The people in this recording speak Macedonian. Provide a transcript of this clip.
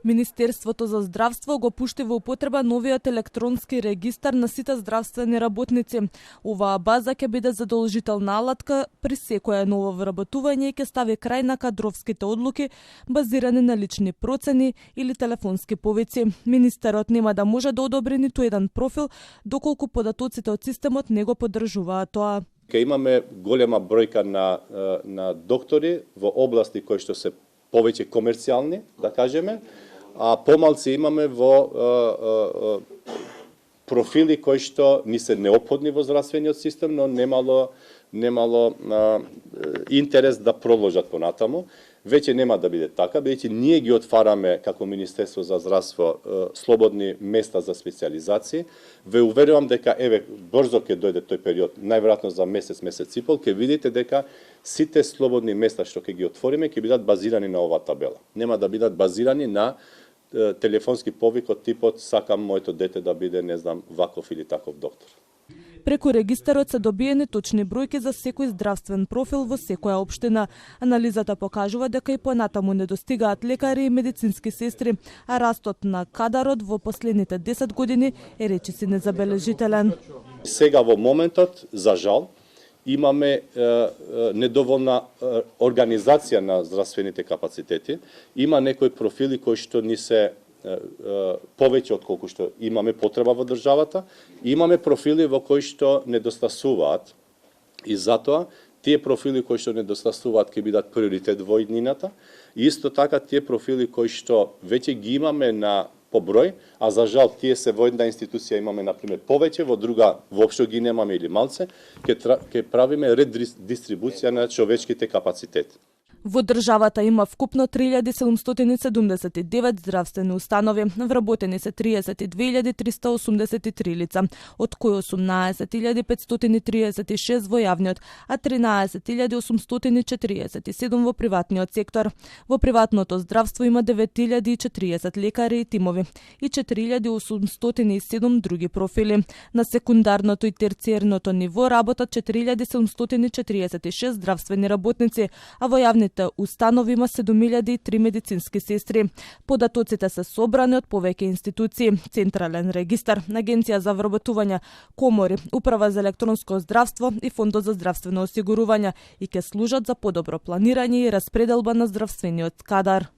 Министерството за здравство го пушти во употреба новиот електронски регистар на сите здравствени работници. Оваа база ќе биде задолжителна алатка при секое ново вработување и ќе стави крај на кадровските одлуки базирани на лични процени или телефонски повици. Министерот нема да може да одобри ниту еден профил доколку податоците од системот не го поддржуваат тоа. Ке имаме голема бројка на доктори во области кои што се повеќе комерцијални, да кажеме, а помалци имаме во профили кои што ни се неопходни во здравствениот систем, но немало интерес да продолжат понатаму. Веќе нема да биде така, бидејќи ние ги отвараме како Министерство за здравство слободни места за специјализации. Ве уверувам дека брзо ќе дојде тој период, најверојатно за месец и пол, ќе видите дека сите слободни места што ќе ги отвориме ќе бидат базирани на оваа табела. Нема да бидат базирани на телефонски повик од типот сакам моето дете да биде, не знам, ваков или таков доктор. Преку регистарот се добиени точни бројки за секој здравствен профил во секоја општина. Анализата покажува дека и понатаму недостигаат лекари и медицински сестри, а растот на кадарот во последните 10 години е речиси незабележителен. Сега во моментот, за жал, имаме недоволна организација на здравствените капацитети. Има некои профили кои што ни се повеќе од колку што имаме потреба во државата, имаме профили во кои што недостасуваат и затоа тие профили кои што недостасуваат ќе бидат приоритет во иднината и исто така тие профили кои што веќе ги имаме по број, а за жал тие се во една институција имаме например повеќе, во друга воопшто ги немаме или малце, ќе правиме редистрибуција на човечките капацитети. Во државата има вкупно 3779 здравствени установи, вработени се 32.383 лица, од кои 18.536 во јавниот, а 13.847 во приватниот сектор. Во приватното здравство има 9.040 лекари и тимови и 4.807 други профили. На секундарното и терциерното ниво работат 4.746 здравствени работници, а во јавните установи има 7.003 медицински сестри. Податоците се собрани од повеќе институции: Централен регистар, Агенција за вработување, комори, Управа за електронско здравство и Фондот за здравствено осигурување и ќе служат за подобро планирање и распределба на здравствениот кадар.